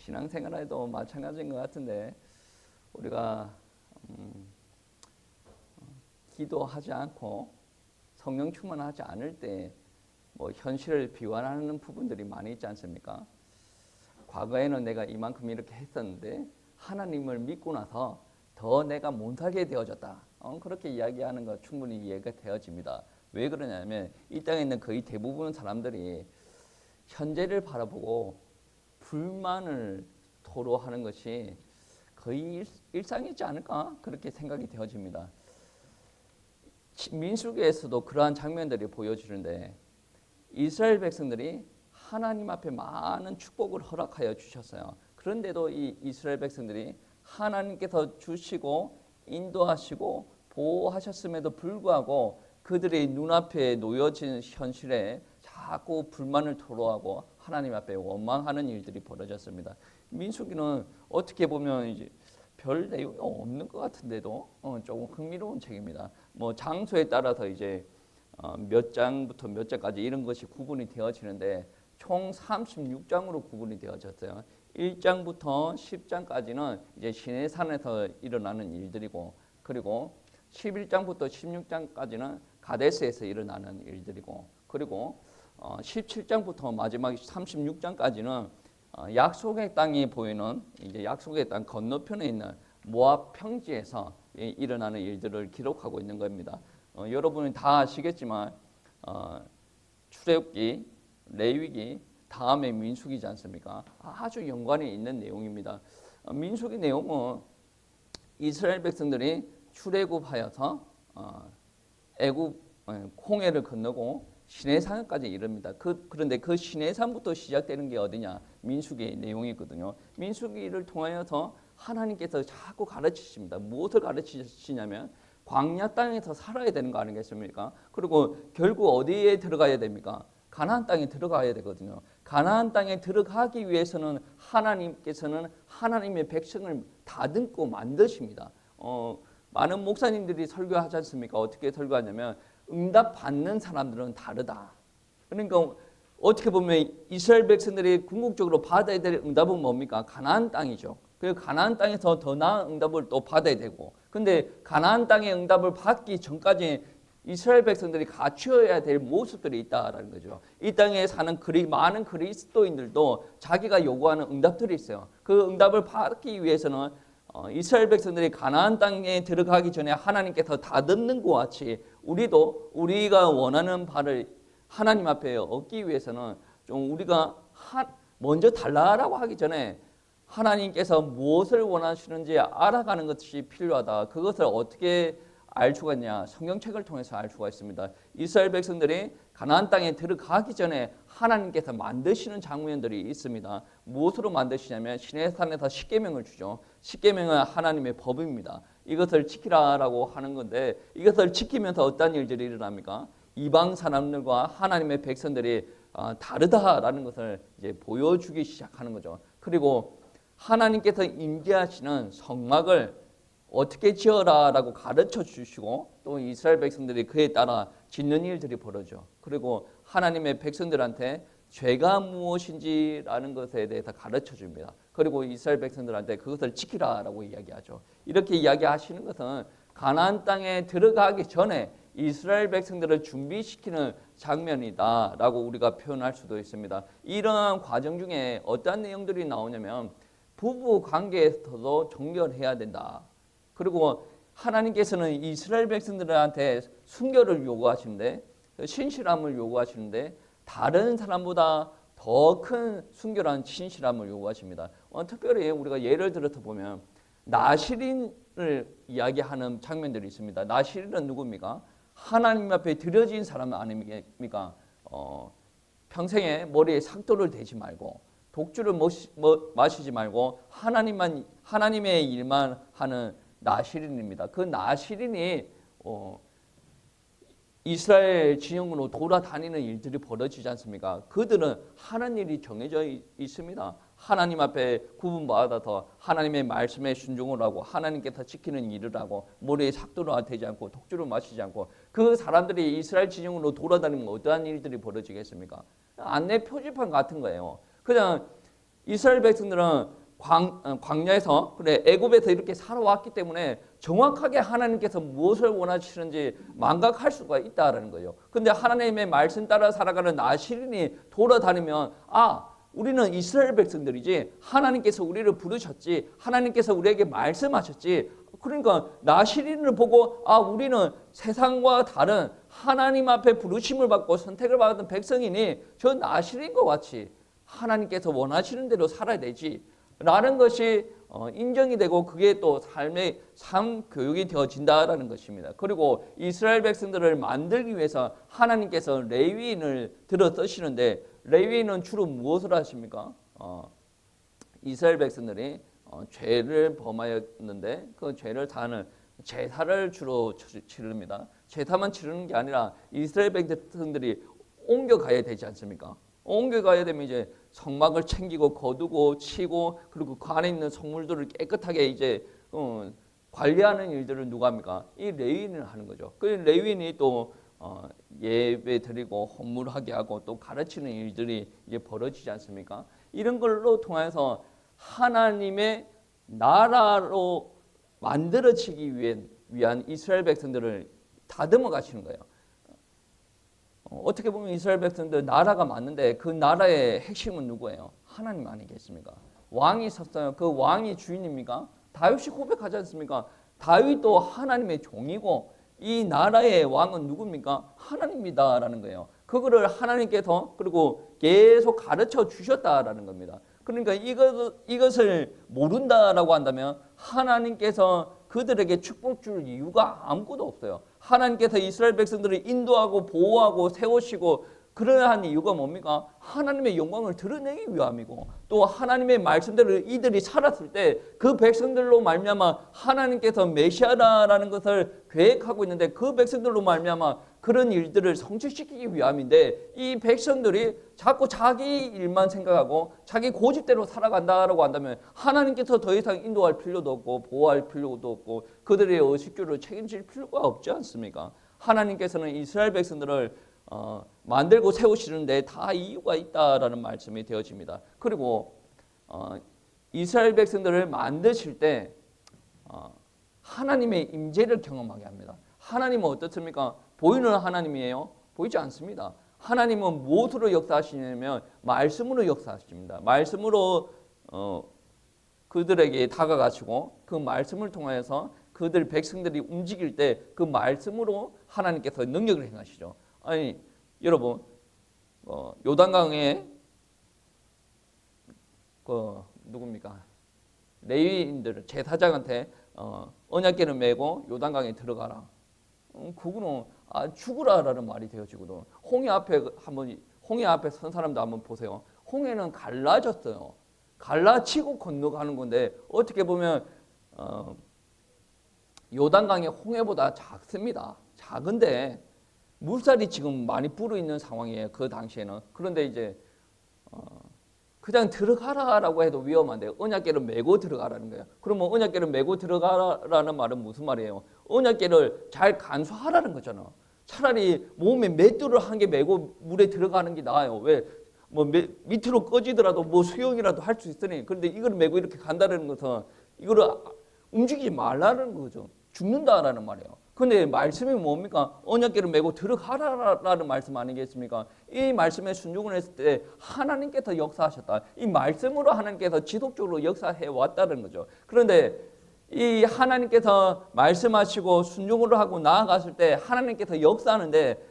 신앙생활에도 마찬가지인 것 같은데 우리가 기도하지 않고 성령 충만하지 않을 때 뭐 현실을 비관하는 부분들이 많이 있지 않습니까? 과거에는 내가 이만큼 이렇게 했었는데 하나님을 믿고 나서 더 내가 못하게 되어졌다. 그렇게 이야기하는 거 충분히 이해가 되어집니다. 왜 그러냐면 이 땅에 있는 거의 대부분 사람들이 현재를 바라보고 불만을 토로하는 것이 거의 일상이지 않을까 그렇게 생각이 되어집니다. 민수기에서도 그러한 장면들이 보여지는데 이스라엘 백성들이 하나님 앞에 많은 축복을 허락하여 주셨어요. 그런데도 이 이스라엘 백성들이 하나님께서 주시고 인도하시고 보호하셨음에도 불구하고 그들의 눈앞에 놓여진 현실에 자꾸 불만을 토로하고 하나님 앞에 원망하는 일들이 벌어졌습니다. 민수기는 어떻게 보면 이제 별 내용이 없는 것 같은데도 조금 흥미로운 책입니다. 뭐 장소에 따라서 이제 몇 장부터 몇 장까지 이런 것이 구분이 되어지는데 총 36장으로 구분이 되어졌어요. 1장부터 10장까지는 이제 시내산에서 일어나는 일들이고, 그리고 11장부터 16장까지는 가데스에서 일어나는 일들이고, 그리고 17장부터 마지막 36장까지는 약속의 땅이 보이는 이제 약속의 땅 건너편에 있는 모압 평지에서 일어나는 일들을 기록하고 있는 겁니다. 여러분이 다 아시겠지만 출애굽기, 레위기, 다음에 민수기지 않습니까? 아주 연관이 있는 내용입니다. 민수기 내용은 이스라엘 백성들이 출애굽하여서 애굽 홍해를 건너고 시내산까지 이릅니다. 그런데 그 시내산부터 시작되는 게 어디냐? 민수기 내용이거든요. 민수기를 통하여서 하나님께서 자꾸 가르치십니다. 무엇을 가르치시냐면 광야 땅에서 살아야 되는 거 아니겠습니까? 그리고 결국 어디에 들어가야 됩니까? 가나안 땅에 들어가야 되거든요. 가나안 땅에 들어가기 위해서는 하나님께서는 하나님의 백성을 다듬고 만드십니다. 많은 목사님들이 설교하지 않습니까? 어떻게 설교하냐면 응답 받는 사람들은 다르다. 그러니까 어떻게 보면 이스라엘 백성들이 궁극적으로 받아야 될 응답은 뭡니까? 가나안 땅이죠. 그 가나안 땅에서 더 나은 응답을 또 받아야 되고, 근데 가나안 땅의 응답을 받기 전까지 이스라엘 백성들이 갖추어야 될 모습들이 있다라는 거죠. 이 땅에 사는 많은 그리스도인들도 자기가 요구하는 응답들이 있어요. 그 응답을 받기 위해서는 이스라엘 백성들이 가나안 땅에 들어가기 전에 하나님께서 다듬는 것 같이 우리도 우리가 원하는 바를 하나님 앞에 얻기 위해서는 좀 우리가 먼저 달라라고 하기 전에 하나님께서 무엇을 원하시는지 알아가는 것이 필요하다. 그것을 어떻게 알 수가 있냐? 성경책을 통해서 알 수가 있습니다. 이스라엘 백성들이 가나안 땅에 들어가기 전에 하나님께서 만드시는 장면들이 있습니다. 무엇으로 만드시냐면 시내산에서 십계명을 주죠. 십계명은 하나님의 법입니다. 이것을 지키라라고 하는 건데 이것을 지키면서 어떤 일들이 일어납니까? 이방 사람들과 하나님의 백성들이 다르다라는 것을 이제 보여주기 시작하는 거죠. 그리고 하나님께서 임재하시는 성막을 어떻게 지어라라고 가르쳐 주시고 또 이스라엘 백성들이 그에 따라 짓는 일들이 벌어져. 그리고 하나님의 백성들한테 죄가 무엇인지라는 것에 대해서 가르쳐 줍니다. 그리고 이스라엘 백성들한테 그것을 지키라라고 이야기하죠. 이렇게 이야기하시는 것은 가나안 땅에 들어가기 전에 이스라엘 백성들을 준비시키는 장면이다라고 우리가 표현할 수도 있습니다. 이러한 과정 중에 어떤 내용들이 나오냐면 부부 관계에서도 정결해야 된다. 그리고 하나님께서는 이스라엘 백성들한테 순결을 요구하시는데 신실함을 요구하시는데 다른 사람보다 더 큰 순결한 신실함을 요구하십니다. 특별히 우리가 예를 들어서 보면 나시린을 이야기하는 장면들이 있습니다. 나시린은 누굽니까? 하나님 앞에 드려진 사람 아닙니까? 평생에 머리에 삭도를 대지 말고 독주를 마시지 말고 하나님의 일만 하는 나시린입니다. 그 나시린이 이스라엘 진영으로 돌아다니는 일들이 벌어지지 않습니까? 그들은 하는 일이 정해져 있습니다. 하나님 앞에 구분받아서 하나님의 말씀에 순종을 하고 하나님께서 지키는 일을 하고 머리에 삭도를 대지 않고 독주를 마시지 않고 그 사람들이 이스라엘 진영으로 돌아다니면 어떠한 일들이 벌어지겠습니까? 안내 표지판 같은 거예요. 그냥 이스라엘 백성들은 광야에서 그래 애굽에서 이렇게 살아왔기 때문에 정확하게 하나님께서 무엇을 원하시는지 망각할 수가 있다라는 거예요. 근데 하나님의 말씀 따라 살아가는 나시린이 돌아다니면 우리는 이스라엘 백성들이지 하나님께서 우리를 부르셨지 하나님께서 우리에게 말씀하셨지 그러니까 나시린을 보고 우리는 세상과 다른 하나님 앞에 부르심을 받고 선택을 받은 백성이니 저 나시린과 같이 하나님께서 원하시는 대로 살아야 되지 라는 것이 인정이 되고 그게 또 삶의 삶 교육이 되어진다라는 것입니다. 그리고 이스라엘 백성들을 만들기 위해서 하나님께서 레위인을 들어 쓰시는데 레위인은 주로 무엇을 하십니까? 이스라엘 백성들이 죄를 범하였는데 그 죄를 다하는 제사를 주로 치릅니다. 제사만 치르는 게 아니라 이스라엘 백성들이 옮겨가야 되지 않습니까? 옮겨가야 되면 이제 성막을 챙기고 거두고 치고 그리고 그 안에 있는 성물들을 깨끗하게 이제 관리하는 일들을 누가 합니까? 이 레위인을 하는 거죠. 그 레위인이 또 예배 드리고 헌물하게 하고 또 가르치는 일들이 이제 벌어지지 않습니까? 이런 걸로 통해서 하나님의 나라로 만들어지기 위한 이스라엘 백성들을 다듬어 가시는 거예요. 어떻게 보면 이스라엘 백성들 나라가 맞는데 그 나라의 핵심은 누구예요? 하나님 아니겠습니까? 왕이 있었어요. 그 왕이 주인입니까? 다윗이 고백하지 않습니까? 다윗도 하나님의 종이고 이 나라의 왕은 누굽니까? 하나님이다라는 거예요. 그거를 하나님께서 그리고 계속 가르쳐 주셨다라는 겁니다. 그러니까 이것을 모른다라고 한다면 하나님께서 그들에게 축복 줄 이유가 아무것도 없어요. 하나님께서 이스라엘 백성들을 인도하고 보호하고 세우시고 그러한 이유가 뭡니까? 하나님의 영광을 드러내기 위함이고 또 하나님의 말씀대로 이들이 살았을 때 그 백성들로 말미암아 하나님께서 메시아라는 것을 계획하고 있는데 그 백성들로 말미암아 그런 일들을 성취시키기 위함인데 이 백성들이 자꾸 자기 일만 생각하고 자기 고집대로 살아간다라고 한다면 하나님께서 더 이상 인도할 필요도 없고 보호할 필요도 없고 그들의 의식주를 책임질 필요가 없지 않습니까? 하나님께서는 이스라엘 백성들을 만들고 세우시는데 다 이유가 있다라는 말씀이 되어집니다. 그리고 이스라엘 백성들을 만드실 때 하나님의 임재를 경험하게 합니다. 하나님은 어떻습니까? 보이는 하나님이에요? 보이지 않습니다. 하나님은 무엇으로 역사하시냐면 말씀으로 역사하십니다. 말씀으로 그들에게 다가가시고 그 말씀을 통해서 그들 백성들이 움직일 때 그 말씀으로 하나님께서 능력을 행하시죠. 아니 여러분 요단강에 누굽니까? 레위인들 제사장한테 언약궤를 메고 요단강에 들어가라. 그거는 죽으라라는 말이 되어지거든. 홍해 앞에 선 사람도 한번 보세요. 홍해는 갈라졌어요. 갈라치고 건너가는 건데 어떻게 보면 요단강이 홍해보다 작습니다. 작은데 물살이 지금 많이 불어 있는 상황이에요. 그 당시에는. 그런데 이제 그냥 들어가라라고 해도 위험한데 언약궤를 메고 들어가라는 거예요. 그러면 언약궤를 메고 들어가라는 말은 무슨 말이에요? 언약궤를 잘 간수하라는 거잖아. 차라리 몸에 맷돌을 한 개 메고 물에 들어가는 게 나아요. 왜? 뭐 밑으로 꺼지더라도 뭐 수영이라도 할 수 있으니. 그런데 이걸 메고 이렇게 간다는 것은 이거를 움직이지 말라는 거죠. 죽는다라는 말이에요. 근데 말씀이 뭡니까? 언약궤를 메고 들어가라라는 말씀 아니겠습니까? 이 말씀에 순종을 했을 때 하나님께서 역사하셨다. 이 말씀으로 하나님께서 지속적으로 역사해 왔다는 거죠. 그런데 이 하나님께서 말씀하시고 순종을 하고 나아갔을 때 하나님께서 역사하는데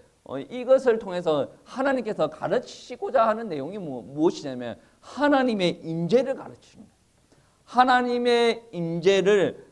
이것을 통해서 하나님께서 가르치시고자 하는 내용이 무엇이냐면 하나님의 임재를 가르치는 거예요. 하나님의 임재를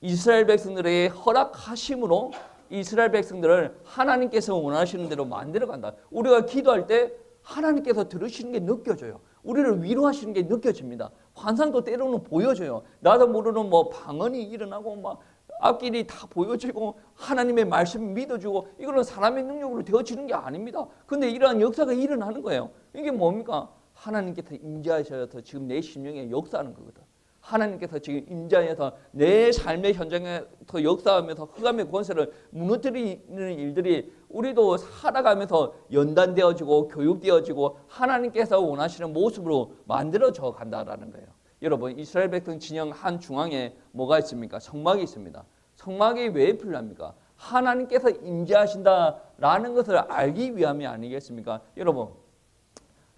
이스라엘 백성들에게 허락하심으로 이스라엘 백성들을 하나님께서 원하시는 대로 만들어간다. 우리가 기도할 때 하나님께서 들으시는 게 느껴져요. 우리를 위로하시는 게 느껴집니다. 환상도 때로는 보여져요. 나도 모르는 뭐 방언이 일어나고 막 앞길이 다 보여지고 하나님의 말씀을 믿어주고 이거는 사람의 능력으로 되어지는 게 아닙니다. 근데 이러한 역사가 일어나는 거예요. 이게 뭡니까? 하나님께서 임재하셔서 지금 내 심령에 역사하는 거거든. 하나님께서 지금 임재하여서 내 삶의 현장에서 역사하면서 흑암의 권세를 무너뜨리는 일들이 우리도 살아가면서 연단되어지고 교육되어지고 하나님께서 원하시는 모습으로 만들어져 간다라는 거예요. 여러분, 이스라엘 백성 진영 한 중앙에 뭐가 있습니까? 성막이 있습니다. 성막이 왜 필요합니까? 하나님께서 임재하신다라는 것을 알기 위함이 아니겠습니까? 여러분,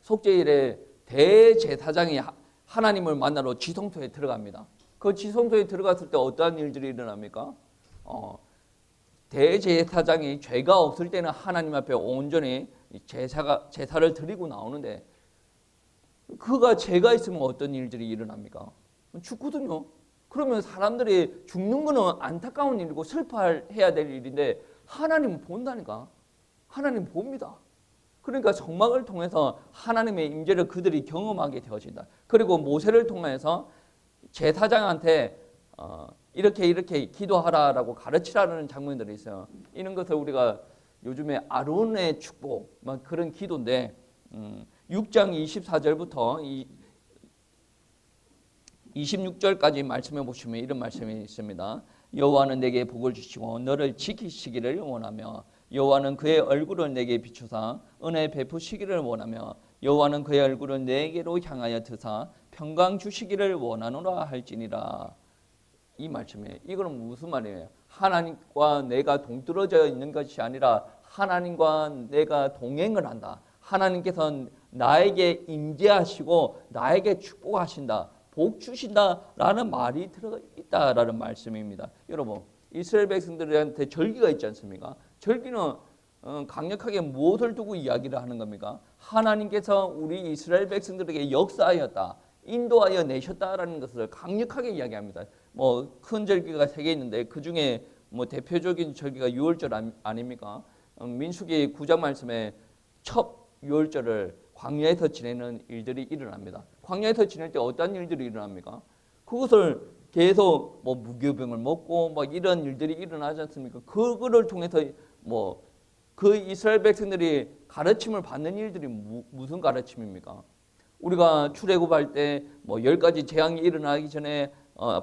속죄일에 대제사장이 하나님을 만나러 지성소에 들어갑니다. 그 지성소에 들어갔을 때 어떠한 일들이 일어납니까? 대제사장이 죄가 없을 때는 하나님 앞에 온전히 제사를 드리고 나오는데 그가 죄가 있으면 어떤 일들이 일어납니까? 죽거든요. 그러면 사람들이 죽는 거는 안타까운 일이고 슬퍼해야 될 일인데 하나님은 본다니까. 하나님 봅니다. 그러니까 성막을 통해서 하나님의 임재를 그들이 경험하게 되어진다. 그리고 모세를 통해서 제사장한테 이렇게 기도하라라고 가르치라는 장면들이 있어요. 이런 것을 우리가 요즘에 아론의 축복 그런 기도인데 6장 24절부터 26절까지 말씀해 보시면 이런 말씀이 있습니다. 여호와는 내게 복을 주시고 너를 지키시기를 원하며 여호와는 그의 얼굴을 내게 비추사 은혜 베푸시기를 원하며 여호와는 그의 얼굴을 내게로 향하여 드사 평강 주시기를 원하노라 할지니라. 이 말씀이에요. 이거는 무슨 말이에요? 하나님과 내가 동떨어져 있는 것이 아니라 하나님과 내가 동행을 한다. 하나님께서 나에게 임재하시고 나에게 축복하신다. 복 주신다라는 말이 들어있다라는 말씀입니다. 여러분, 이스라엘 백성들한테 절기가 있지 않습니까? 절기는 강력하게 무엇을 두고 이야기를 하는 겁니까? 하나님께서 우리 이스라엘 백성들에게 역사하였다, 인도하여 내셨다라는 것을 강력하게 이야기합니다. 큰 절기가 3개 있는데 그 중에 대표적인 절기가 유월절 아닙니까? 민수기 9장 말씀에 첫 유월절을 광야에서 지내는 일들이 일어납니다. 광야에서 지낼 때 어떤 일들이 일어납니까? 그것을 계속 무교병을 먹고 이런 일들이 일어나지 않습니까? 그거를 통해서 그 이스라엘 백성들이 가르침을 받는 일들이 무슨 가르침입니까? 우리가 출애굽할 때 10가지 재앙이 일어나기 전에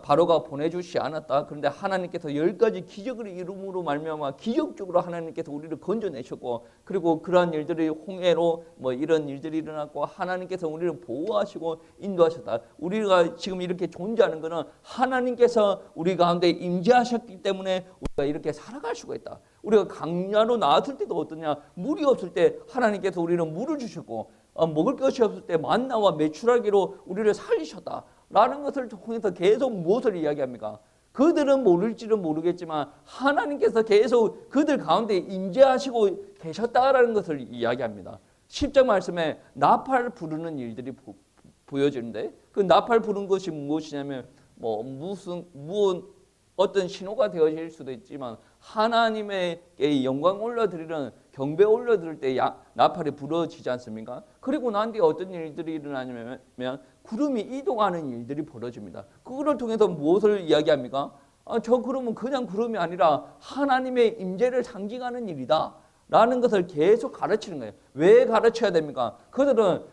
바로가 보내주시 않았다. 그런데 하나님께서 10가지 기적을 이름으로 말미암아 기적적으로 하나님께서 우리를 건져내셨고, 그리고 그러한 일들이 홍해로 이런 일들이 일어났고 하나님께서 우리를 보호하시고 인도하셨다. 우리가 지금 이렇게 존재하는 것은 하나님께서 우리 가운데 임재하셨기 때문에 우리가 이렇게 살아갈 수가 있다. 우리가 강야로 나왔을 때도 어떠냐? 물이 없을 때 하나님께서 우리는 물을 주셨고 먹을 것이 없을 때 만나와 메추라기로 우리를 살리셨다 라는 것을 통해서 계속 무엇을 이야기합니까? 그들은 모를지는 모르겠지만 하나님께서 계속 그들 가운데 임재하시고 계셨다라는 것을 이야기합니다. 10장 말씀에 나팔 부르는 일들이 보여지는데 그 나팔 부르는 것이 무엇이냐면 어떤 신호가 되어질 수도 있지만 하나님에게 영광 올려드리는 경배 올려드릴 때 나팔이 부러지지 않습니까? 그리고 난 뒤에 어떤 일들이 일어나냐면 구름이 이동하는 일들이 벌어집니다. 그거를 통해서 무엇을 이야기합니까? 저 구름은 그냥 구름이 아니라 하나님의 임재를 상징하는 일이다 라는 것을 계속 가르치는 거예요. 왜 가르쳐야 됩니까? 그들은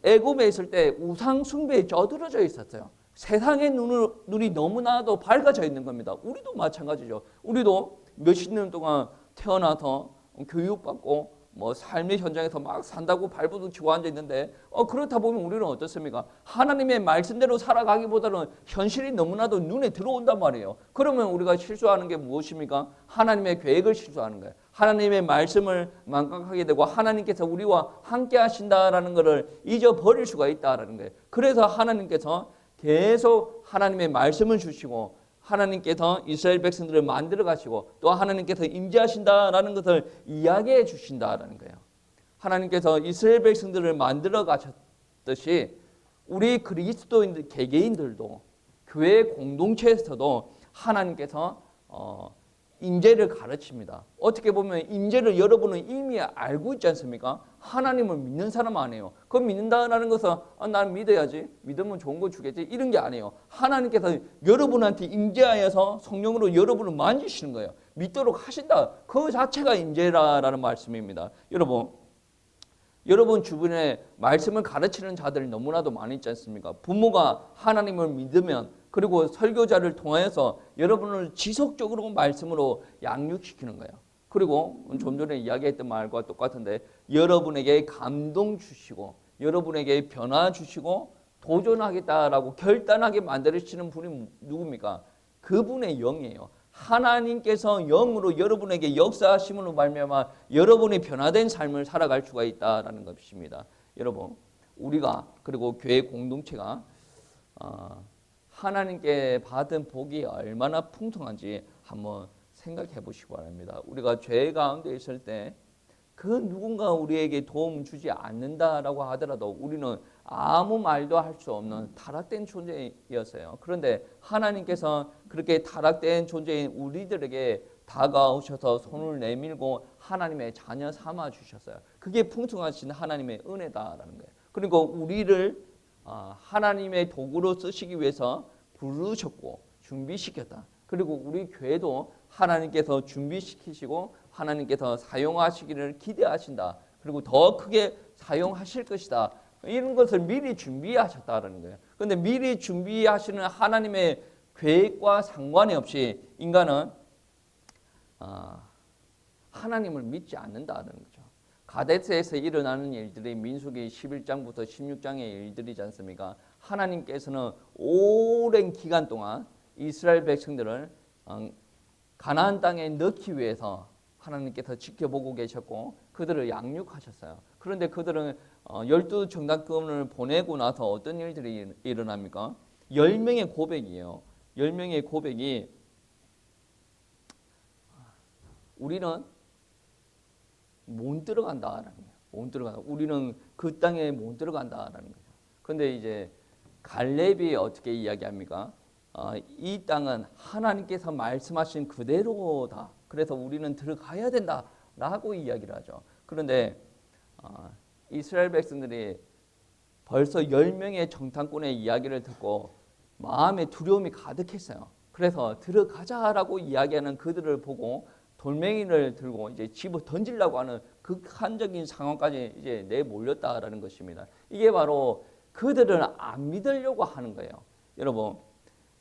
애굽에 있을 때 우상 숭배에 쩌들어져 있었어요. 세상의 눈이 너무나도 밝아져 있는 겁니다. 우리도 마찬가지죠. 우리도 몇십 년 동안 태어나서 교육받고 삶의 현장에서 막 산다고 발버둥 치고 앉아 있는데 그렇다 보면 우리는 어떻습니까? 하나님의 말씀대로 살아가기보다는 현실이 너무나도 눈에 들어온단 말이에요. 그러면 우리가 실수하는 게 무엇입니까? 하나님의 계획을 실수하는 거예요. 하나님의 말씀을 망각하게 되고 하나님께서 우리와 함께 하신다라는 것을 잊어버릴 수가 있다라는 거예요. 그래서 하나님께서 계속 하나님의 말씀을 주시고 하나님께서 이스라엘 백성들을 만들어 가시고 또 하나님께서 임재하신다라는 것을 이야기해 주신다라는 거예요. 하나님께서 이스라엘 백성들을 만들어 가셨듯이 우리 그리스도인들 개개인들도 교회 공동체에서도 하나님께서 임재를 가르칩니다. 어떻게 보면 임재를 여러분은 이미 알고 있지 않습니까? 하나님을 믿는 사람 아니에요. 그걸 믿는다는 것은 난 믿어야지, 믿으면 좋은 거 주겠지 이런 게 아니에요. 하나님께서 여러분한테 임재하여서 성령으로 여러분을 만지시는 거예요. 믿도록 하신다. 그 자체가 임재라는 말씀입니다. 여러분, 여러분 주변에 말씀을 가르치는 자들이 너무나도 많이 있지 않습니까? 부모가 하나님을 믿으면 그리고 설교자를 통하여서 여러분을 지속적으로 말씀으로 양육시키는 거예요. 그리고 좀 전에 이야기했던 말과 똑같은데 여러분에게 감동 주시고 여러분에게 변화 주시고 도전하겠다라고 결단하게 만들어주시는 분이 누굽니까? 그분의 영이에요. 하나님께서 영으로 여러분에게 역사하심으로 말미암아 여러분이 변화된 삶을 살아갈 수가 있다라는 것입니다. 여러분, 우리가 그리고 교회 공동체가 하나님께 받은 복이 얼마나 풍성한지 한번 생각해 보시기 바랍니다. 우리가 죄 가운데 있을 때 그 누군가 우리에게 도움 주지 않는다라고 하더라도 우리는 아무 말도 할 수 없는 타락된 존재였어요. 그런데 하나님께서 그렇게 타락된 존재인 우리들에게 다가오셔서 손을 내밀고 하나님의 자녀 삼아 주셨어요. 그게 풍성하신 하나님의 은혜다라는 거예요. 그리고 우리를 하나님의 도구로 쓰시기 위해서 부르셨고 준비시켰다. 그리고 우리 교회도 하나님께서 준비시키시고 하나님께서 사용하시기를 기대하신다. 그리고 더 크게 사용하실 것이다. 이런 것을 미리 준비하셨다는 거예요. 그런데 미리 준비하시는 하나님의 계획과 상관이 없이 인간은 하나님을 믿지 않는다는 거죠. 가데스에서 일어나는 일들이 민수기 11장부터 16장의 일들이지 않습니까? 하나님께서는 오랜 기간 동안 이스라엘 백성들을 가나안 땅에 넣기 위해서 하나님께서 지켜보고 계셨고 그들을 양육하셨어요. 그런데 그들은 12정탐꾼을 보내고 나서 어떤 일들이 일어납니까? 10명의 고백이에요. 10명의 고백이 우리는 못 들어간다라는 거예요. 못 들어간다. 우리는 그 땅에 못 들어간다라는 거죠. 그런데 이제 갈렙이 어떻게 이야기합니까? 이 땅은 하나님께서 말씀하신 그대로다. 그래서 우리는 들어가야 된다라고 이야기를 하죠. 그런데 이스라엘 백성들이 벌써 10명의 정탐꾼의 이야기를 듣고 마음에 두려움이 가득했어요. 그래서 들어가자라고 이야기하는 그들을 보고 돌멩이를 들고 이제 집어 던지려고 하는 극한적인 상황까지 이제 내몰렸다라는 것입니다. 이게 바로 그들은 안 믿으려고 하는 거예요. 여러분,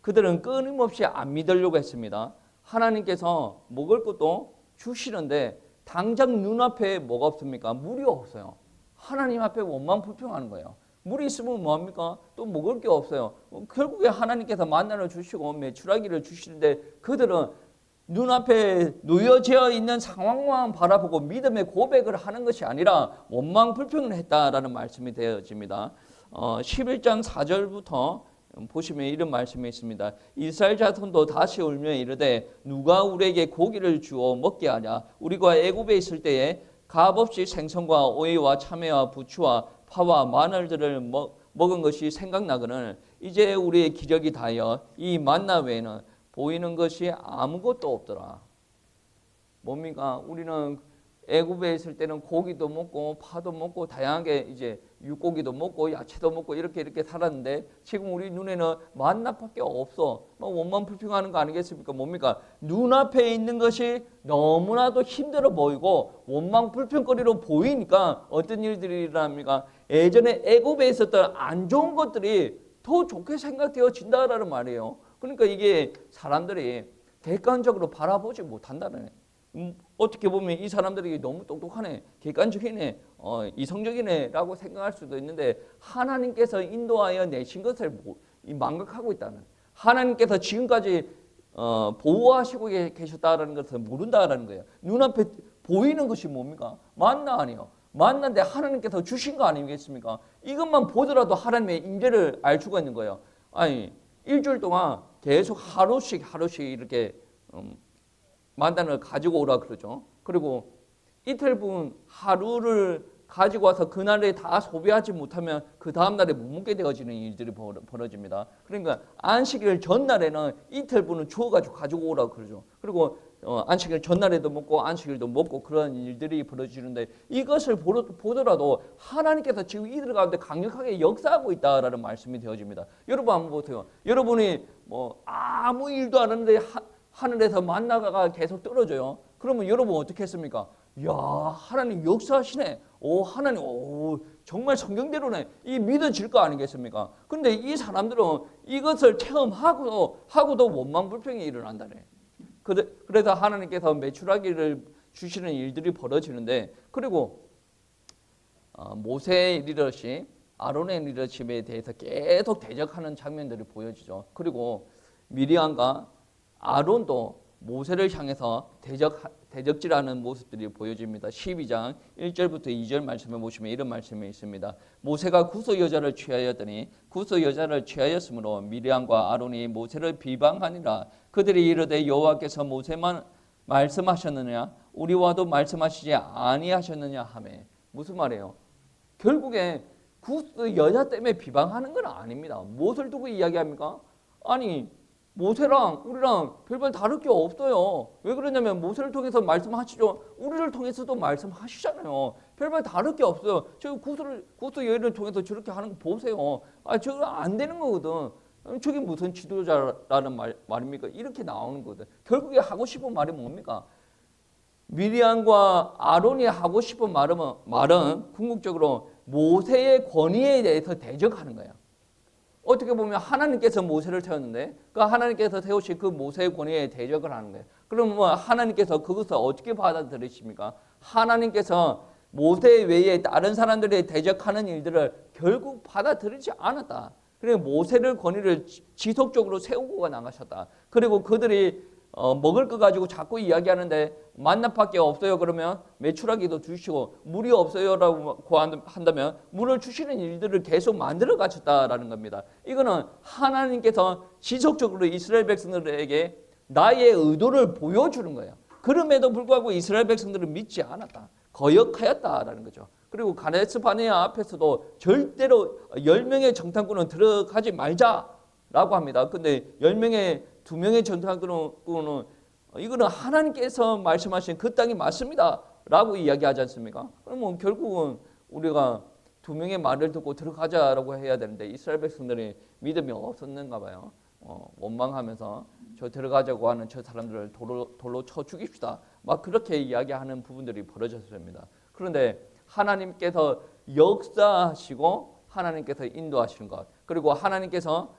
그들은 끊임없이 안 믿으려고 했습니다. 하나님께서 먹을 것도 주시는데 당장 눈앞에 뭐가 없습니까? 물이 없어요. 하나님 앞에 원망 불평하는 거예요. 물이 있으면 뭐합니까? 또 먹을 게 없어요. 결국에 하나님께서 만나를 주시고 메추라기를 주시는데 그들은 눈앞에 놓여져 있는 상황만 바라보고 믿음의 고백을 하는 것이 아니라 원망 불평을 했다라는 말씀이 되어집니다. 11장 4절부터 보시면 이런 말씀이 있습니다. 이스라엘 자손도 다시 울며 이르되 누가 우리에게 고기를 주어 먹게 하냐? 우리가 애굽에 있을 때에 값없이 생선과 오이와 참외와 부추와 파와 마늘들을 먹은 것이 생각나거늘 이제 우리의 기력이 다하여 이 만나 외에는 보이는 것이 아무것도 없더라. 뭡니까? 우리는 애굽에 있을 때는 고기도 먹고 파도 먹고 다양하게 이제 육고기도 먹고 야채도 먹고 이렇게 살았는데 지금 우리 눈에는 만나밖에 없어. 원망 불평하는 거 아니겠습니까? 뭡니까? 눈앞에 있는 것이 너무나도 힘들어 보이고 원망 불평거리로 보이니까 어떤 일들이 일어납니까? 예전에 애굽에 있었던 안 좋은 것들이 더 좋게 생각되어진다라는 말이에요. 그러니까 이게 사람들이 객관적으로 바라보지 못한다는 어떻게 보면 이 사람들이 너무 똑똑하네, 객관적이네, 이성적이네 라고 생각할 수도 있는데 하나님께서 인도하여 내신 것을 망각하고 있다는, 하나님께서 지금까지 보호하시고 계셨다는 것을 모른다는 거예요. 눈앞에 보이는 것이 뭡니까? 만나 아니에요. 만나인데 하나님께서 주신 거 아니겠습니까? 이것만 보더라도 하나님의 인재를 알 수가 있는 거예요. 아니 일주일 동안 계속 하루씩 이렇게 만단을 가지고 오라 그러죠. 그리고 이틀분 하루를 가지고 와서 그날에 다 소비하지 못하면 그 다음날에 못 먹게 되어지는 일들이 벌어집니다. 그러니까 안식일 전날에는 이틀분은 주워가지고 가지고 오라고 그러죠. 그리고 안식일 전날에도 먹고 안식일도 먹고 그런 일들이 벌어지는데 이것을 보더라도 하나님께서 지금 이들 가운데 강력하게 역사하고 있다라는 말씀이 되어집니다. 여러분 한번 보세요. 여러분이 뭐 아무 일도 안 하는데 하늘에서 만나가 계속 떨어져요. 그러면 여러분 어떻게 했습니까? 야, 하나님 역사하시네. 오, 하나님, 오, 정말 성경대로네. 이 믿어질 거 아니겠습니까? 근데 이 사람들은 이것을 체험하고도 원망불평이 일어난다네. 그래서 하나님께서 메추라기를 주시는 일들이 벌어지는데, 그리고 모세의 리더십, 아론의 리더십에 대해서 계속 대적하는 장면들이 보여지죠. 그리고 미리암과 아론도 모세를 향해서 대적질하는 모습들이 보여집니다. 12장 1절부터 2절 말씀에 보시면 이런 말씀이 있습니다. 모세가 구스 여자를 취하였더니 구스 여자를 취하였으므로 미리암과 아론이 모세를 비방하니라. 그들이 이르되 여호와께서 모세만 말씀하셨느냐 우리와도 말씀하시지 아니하셨느냐 하며. 무슨 말이에요? 결국에 구스 여자 때문에 비방하는 건 아닙니다. 무엇을 두고 이야기합니까? 아니 모세랑 우리랑 별반 다를 게 없어요. 왜 그러냐면 모세를 통해서 말씀하시죠. 우리를 통해서도 말씀하시잖아요. 별반 다를 게 없어요. 저 구스 여인을 통해서 저렇게 하는 거 보세요. 저거 안 되는 거거든. 저게 무슨 지도자라는 말입니까? 이렇게 나오는 거거든. 결국에 하고 싶은 말이 뭡니까? 미리암과 아론이 하고 싶은 말은 궁극적으로 모세의 권위에 대해서 대적하는 거예요. 어떻게 보면 하나님께서 모세를 세웠는데 그 하나님께서 세우신 그 모세의 권위에 대적을 하는 거예요. 그러면 하나님께서 그것을 어떻게 받아들이십니까? 하나님께서 모세 외에 다른 사람들이 대적하는 일들을 결국 받아들이지 않았다. 그리고 모세를 권위를 지속적으로 세우고 나가셨다. 그리고 그들이 먹을 거 가지고 자꾸 이야기하는데 만나밖에 없어요. 그러면 메추라기도 주시고 물이 없어요라고 한다면 물을 주시는 일들을 계속 만들어 가셨다라는 겁니다. 이거는 하나님께서 지속적으로 이스라엘 백성들에게 나의 의도를 보여주는 거예요. 그럼에도 불구하고 이스라엘 백성들은 믿지 않았다. 거역하였다라는 거죠. 그리고 가데스 바네아 앞에서도 절대로 10명의 정탐꾼은 들어가지 말자라고 합니다. 근데 2명의 정탐꾼은 이거는 하나님께서 말씀하신 그 땅이 맞습니다 라고 이야기하지 않습니까? 그러면 결국은 우리가 2명의 말을 듣고 들어가자라고 해야 되는데 이스라엘 백성들이 믿음이 없었는가 봐요. 원망하면서 저 들어가자고 하는 저 사람들을 돌로 쳐 죽입시다. 막 그렇게 이야기하는 부분들이 벌어졌습니다. 그런데 하나님께서 역사하시고 하나님께서 인도하시는 것, 그리고 하나님께서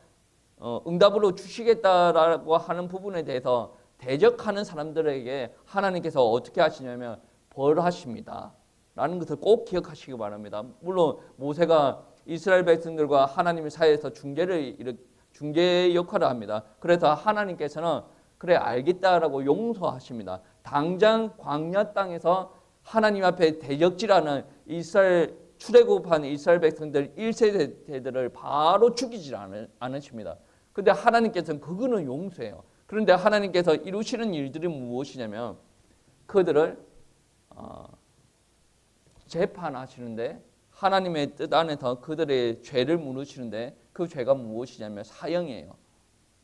응답으로 주시겠다라고 하는 부분에 대해서 대적하는 사람들에게 하나님께서 어떻게 하시냐면 벌하십니다 라는 것을 꼭 기억하시기 바랍니다. 물론 모세가 이스라엘 백성들과 하나님 사이에서 중재 역할을 합니다. 그래서 하나님께서는 그래 알겠다라고 용서하십니다. 당장 광야 땅에서 하나님 앞에 대적질하는 출애굽한 이스라엘 백성들 1세대들을 바로 죽이지 않으십니다. 그런데 하나님께서는 그거는 용서해요. 그런데 하나님께서 이루시는 일들이 무엇이냐면 그들을 재판하시는데 하나님의 뜻 안에서 그들의 죄를 물으시는데 그 죄가 무엇이냐면 사형이에요.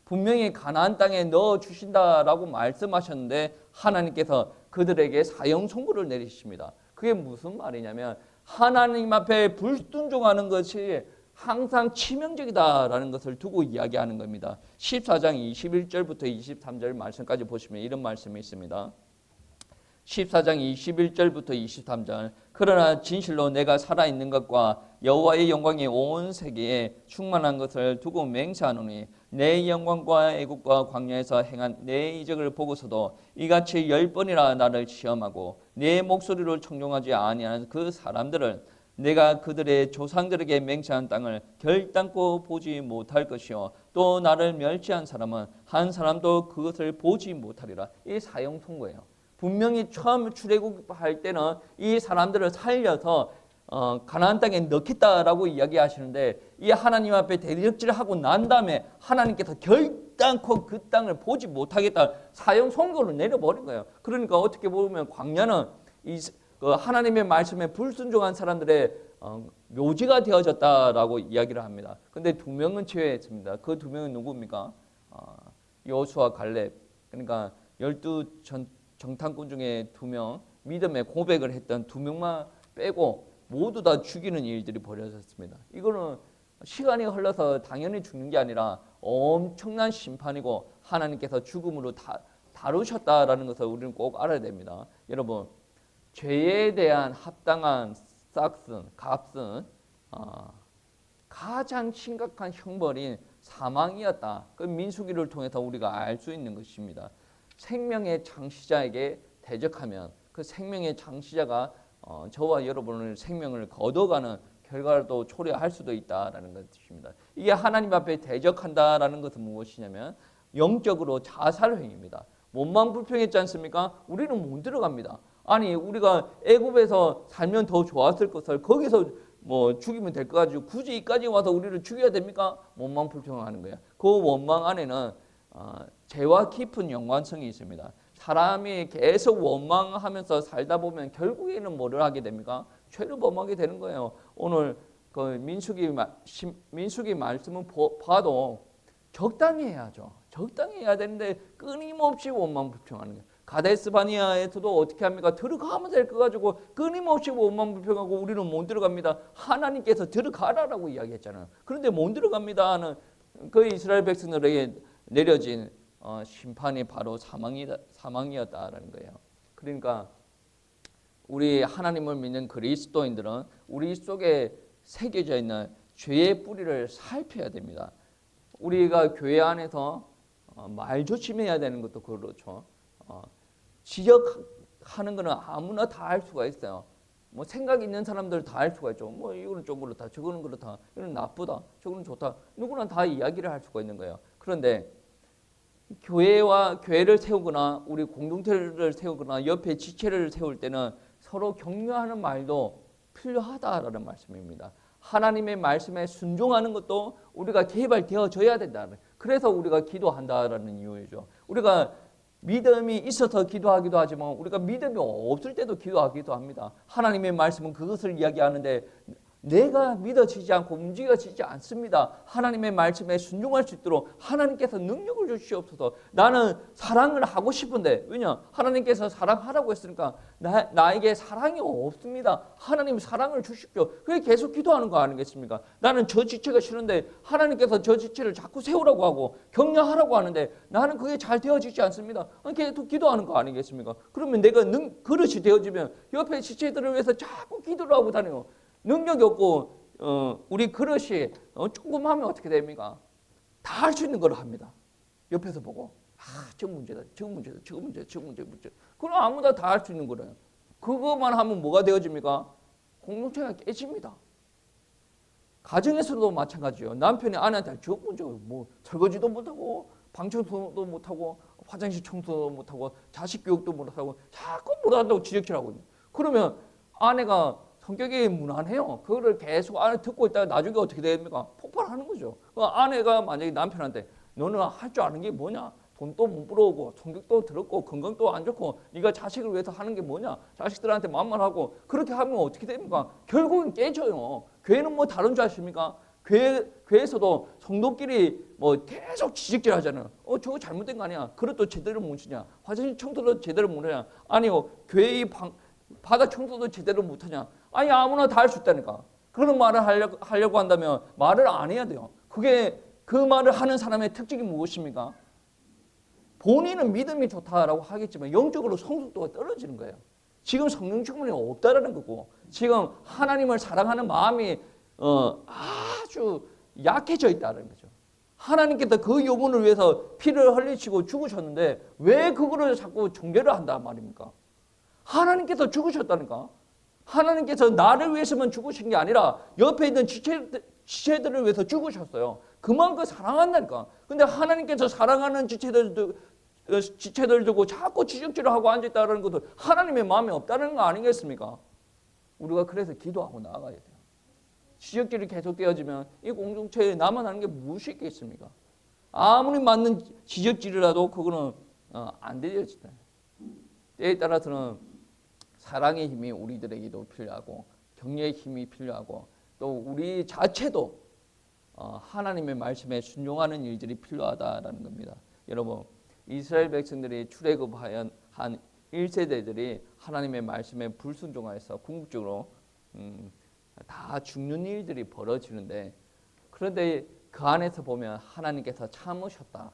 분명히 가나안 땅에 넣어주신다라고 말씀하셨는데 하나님께서 그들에게 사형 선고를 내리십니다. 그게 무슨 말이냐면 하나님 앞에 불순종하는 것이 항상 치명적이다라는 것을 두고 이야기하는 겁니다. 14장 21절부터 23절 말씀까지 보시면 이런 말씀이 있습니다. 14장 21절부터 23절 그러나 진실로 내가 살아있는 것과 여호와의 영광이 온 세계에 충만한 것을 두고 맹세하노니 내 영광과 애국과 광야에서 행한 내 이적을 보고서도 이같이 10번이나 나를 시험하고 내 목소리를 청종하지 아니하는 그 사람들을 내가 그들의 조상들에게 맹세한 땅을 결단코 보지 못할 것이요 또 나를 멸시한 사람은 한 사람도 그것을 보지 못하리라. 이 사형 선고예요. 분명히 처음 출애굽할 때는 이 사람들을 살려서 가나안 땅에 넣겠다라고 이야기하시는데 이 하나님 앞에 대적질하고 난 다음에 하나님께서 결단코 그 땅을 보지 못하겠다 사형 선고를 내려버린 거예요. 그러니까 어떻게 보면 광야는 하나님의 말씀에 불순종한 사람들의 묘지가 되어졌다라고 이야기를 합니다. 근데 2명은 제외했습니다. 그 2명은 누구입니까? 여호수아 갈렙. 그러니까 12 정탐꾼 중에 2명, 믿음의 고백을 했던 2명만 빼고 모두 다 죽이는 일들이 벌어졌습니다. 이거는 시간이 흘러서 당연히 죽는 게 아니라 엄청난 심판이고 하나님께서 죽음으로 다루셨다라는 것을 우리는 꼭 알아야 됩니다. 여러분, 죄에 대한 합당한 값은 가장 심각한 형벌인 사망이었다. 그 민수기를 통해서 우리가 알 수 있는 것입니다. 생명의 창시자에게 대적하면 그 생명의 창시자가 저와 여러분의 생명을 거둬가는 결과도 초래할 수도 있다라는 것입니다. 이게 하나님 앞에 대적한다라는 것은 무엇이냐면 영적으로 자살 행위입니다. 몸만 불평했지 않습니까? 우리는 못 들어갑니다. 아니 우리가 애굽에서 살면 더 좋았을 것을 거기서 뭐 죽이면 될 것 가지고 굳이 이까지 와서 우리를 죽여야 됩니까? 원망 불평하는 거예요. 그 원망 안에는 죄와 깊은 연관성이 있습니다. 사람이 계속 원망하면서 살다 보면 결국에는 뭐를 하게 됩니까? 죄를 범하게 되는 거예요. 오늘 그 민수기 말씀을 봐도 적당히 해야죠. 적당히 해야 되는데 끊임없이 원망 불평하는 거예요. 가데스 바니아에서도 어떻게 합니까? 들어가면 될 거 가지고 끊임없이 원망 불평하고 우리는 못 들어갑니다. 하나님께서 들어가라라고 이야기했잖아요. 그런데 못 들어갑니다 하는 그 이스라엘 백성들에게 내려진 심판이 바로 사망이었다라는 거예요. 그러니까 우리 하나님을 믿는 그리스도인들은 우리 속에 새겨져 있는 죄의 뿌리를 살펴야 됩니다. 우리가 교회 안에서 말 조심해야 되는 것도 그렇죠. 지적하는 거는 아무나 다 할 수가 있어요. 뭐 생각 있는 사람들 다 할 수가 있죠. 뭐 이거는 좀 그렇다, 저거는 그렇다, 이거는 나쁘다, 저거는 좋다. 누구나 다 이야기를 할 수가 있는 거예요. 그런데 교회를 세우거나 우리 공동체를 세우거나 옆에 지체를 세울 때는 서로 격려하는 말도 필요하다라는 말씀입니다. 하나님의 말씀에 순종하는 것도 우리가 개발되어져야 된다. 그래서 우리가 기도한다라는 이유이죠. 우리가 믿음이 있어서 기도하기도 하지만 우리가 믿음이 없을 때도 기도하기도 합니다. 하나님의 말씀은 그것을 이야기하는데 내가 믿어지지 않고 움직여지지 않습니다. 하나님의 말씀에 순종할 수 있도록 하나님께서 능력을 주시옵소서. 나는 사랑을 하고 싶은데 왜냐? 하나님께서 사랑하라고 했으니까 나에게 사랑이 없습니다. 하나님 사랑을 주십시오. 그게 계속 기도하는 거 아니겠습니까? 나는 저 지체가 싫은데 하나님께서 저 지체를 자꾸 세우라고 하고 격려하라고 하는데 나는 그게 잘 되어지지 않습니다. 계속 기도하는 거 아니겠습니까? 그러면 내가 그릇이 되어지면 옆에 지체들을 위해서 자꾸 기도를 하고 다녀요. 능력이 없고 우리 그릇이 조금 하면 어떻게 됩니까? 다 할 수 있는 걸 합니다. 옆에서 보고 저 문제다, 저 문제다, 저 문제, 저 문제. 그럼 아무나 다 할 수 있는 거래요. 그것만 하면 뭐가 되어집니까? 공동체가 깨집니다. 가정에서도 마찬가지예요. 남편이 아내한테 저 문제 뭐 설거지도 못하고 방 청소도 못하고 화장실 청소도 못하고 자식 교육도 못하고 자꾸 못한다고 지적질하고 있는. 그러면 아내가 성격이 무난해요. 그거를 계속 안에 듣고 있다가 나중에 어떻게 됩니까? 폭발하는 거죠. 아내가 만약에 남편한테 너는 할 줄 아는 게 뭐냐? 돈도 못 벌어오고 성격도 더럽고 건강도 안 좋고 네가 자식을 위해서 하는 게 뭐냐? 자식들한테 만만하고 그렇게 하면 어떻게 됩니까? 결국은 깨져요. 교회는 뭐 다른 줄 아십니까? 교회에서도 성도끼리 뭐 계속 지적질 하잖아요. 저거 잘못된 거 아니야? 그릇도 제대로 못 치냐? 화장실 청소도 제대로 못 하냐? 아니요. 교회의 바닥 청소도 제대로 못하냐? 아니 아무나 다 할 수 있다니까. 그런 말을 하려고 한다면 말을 안 해야 돼요. 그게 그 말을 하는 사람의 특징이 무엇입니까? 본인은 믿음이 좋다라고 하겠지만 영적으로 성숙도가 떨어지는 거예요. 지금 성령 충만이 없다라는 거고 지금 하나님을 사랑하는 마음이 아주 약해져 있다는 거죠. 하나님께서 그 영혼을 위해서 피를 흘리시고 죽으셨는데 왜 그거를 자꾸 종교를 한단 말입니까? 하나님께서 죽으셨다니까. 하나님께서 나를 위해서만 죽으신 게 아니라 옆에 있는 지체들을 위해서 죽으셨어요. 그만큼 사랑한다니까. 근데 하나님께서 사랑하는 지체들 두고 자꾸 지적질을 하고 앉아있다는 것도 하나님의 마음이 없다는 거 아니겠습니까? 우리가 그래서 기도하고 나아가야 돼요. 지적질이 계속되어지면 이 공동체에 나만 하는 게 무엇이 있겠습니까? 아무리 맞는 지적질이라도 그거는 안 되어진다. 때에 따라서는 사랑의 힘이 우리들에게도 필요하고 격려의 힘이 필요하고 또 우리 자체도 하나님의 말씀에 순종하는 일들이 필요하다라는 겁니다. 여러분 이스라엘 백성들이 출애굽한 1세대들이 하나님의 말씀에 불순종하여서 궁극적으로 다 죽는 일들이 벌어지는데 그런데 그 안에서 보면 하나님께서 참으셨다,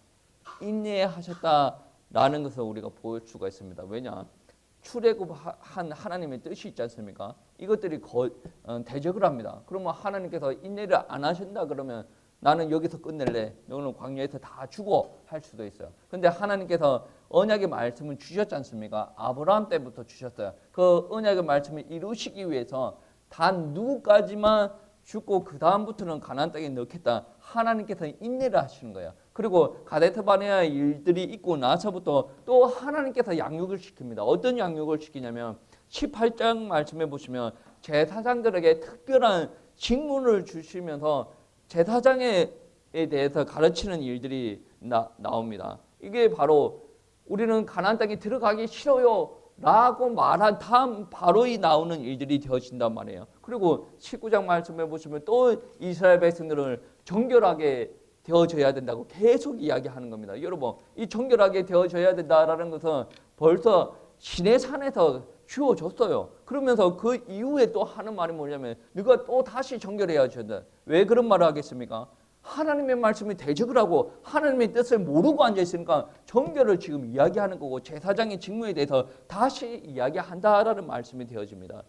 인내하셨다라는 것을 우리가 볼 수가 있습니다. 왜냐? 출애굽한 하나님의 뜻이 있지 않습니까? 이것들이 대적을 합니다. 그러면 하나님께서 인내를 안 하신다 그러면 나는 여기서 끝낼래. 너는 광야에서 다 죽어 할 수도 있어요. 근데 하나님께서 언약의 말씀을 주셨지 않습니까? 아브라함 때부터 주셨어요. 그 언약의 말씀을 이루시기 위해서 단 누구까지만 죽고 그 다음부터는 가나안 땅에 넣겠다. 하나님께서 인내를 하시는 거예요. 그리고 가데스 바네아의 일들이 있고 나서부터 또 하나님께서 양육을 시킵니다. 어떤 양육을 시키냐면 18장 말씀해 보시면 제사장들에게 특별한 직분을 주시면서 제사장에 대해서 가르치는 일들이 나옵니다. 이게 바로 우리는 가나안 땅에 들어가기 싫어요 라고 말한 다음 바로 이 나오는 일들이 되어진단 말이에요. 그리고 19장 말씀해 보시면 또 이스라엘 백성들을 정결하게 되어져야 된다고 계속 이야기하는 겁니다. 여러분, 이 정결하게 되어져야 된다라는 것은 벌써 시내산에서 주어졌어요. 그러면서 그 이후에 또 하는 말이 뭐냐면 네가 또 다시 정결해야 된다. 왜 그런 말을 하겠습니까? 하나님의 말씀이 대적을 하고 하나님의 뜻을 모르고 앉아있으니까 정결을 지금 이야기하는 거고 제사장의 직무에 대해서 다시 이야기한다라는 말씀이 되어집니다.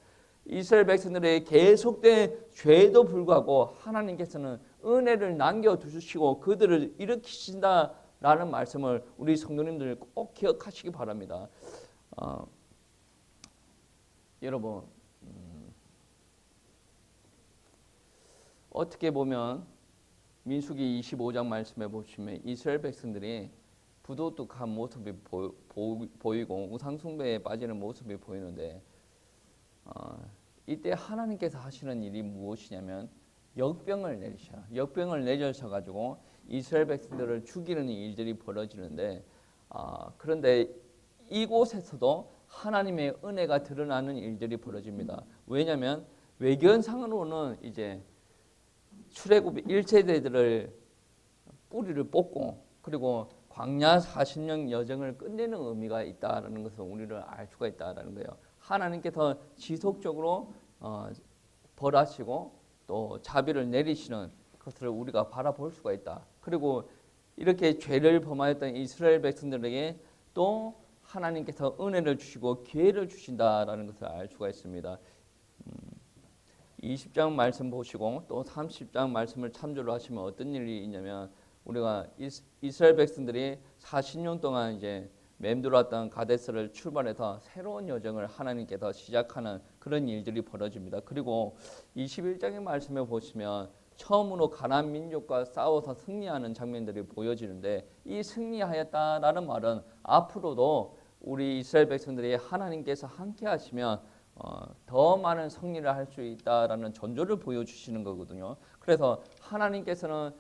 이스라엘 백성들의 계속된 죄에도 불구하고 하나님께서는 은혜를 남겨두시고 그들을 일으키신다라는 말씀을 우리 성도님들 꼭 기억하시기 바랍니다. 여러분, 어떻게 보면 민수기 25장 말씀해 보시면 이스라엘 백성들이 부도덕한 모습이 보이고 우상숭배에 빠지는 모습이 보이는데 이때 하나님께서 하시는 일이 무엇이냐면 역병을 내리셔 가지고 이스라엘 백성들을 죽이는 일들이 벌어지는데 그런데 이곳에서도 하나님의 은혜가 드러나는 일들이 벌어집니다. 왜냐하면 외견상으로는 이제 출애굽 1세대들을 뿌리를 뽑고 그리고 광야 40년 여정을 끝내는 의미가 있다라는 것을 우리를 알 수가 있다라는 거예요. 하나님께서 지속적으로 벌하시고 또 자비를 내리시는 것을 우리가 바라볼 수가 있다. 그리고 이렇게 죄를 범하였던 이스라엘 백성들에게 또 하나님께서 은혜를 주시고 기회를 주신다라는 것을 알 수가 있습니다. 20장 말씀 보시고 또 30장 말씀을 참조를 하시면 어떤 일이 있냐면 우리가 이스라엘 백성들이 40년 동안 이제 맴돌았던 가데스를 출발해서 새로운 여정을 하나님께서 시작하는 그런 일들이 벌어집니다. 그리고 21장의 말씀에 보시면 처음으로 가나안 민족과 싸워서 승리하는 장면들이 보여지는데 이 승리하였다라는 말은 앞으로도 우리 이스라엘 백성들이 하나님께서 함께 하시면 더 많은 승리를 할 수 있다라는 전조를 보여주시는 거거든요. 그래서 하나님께서는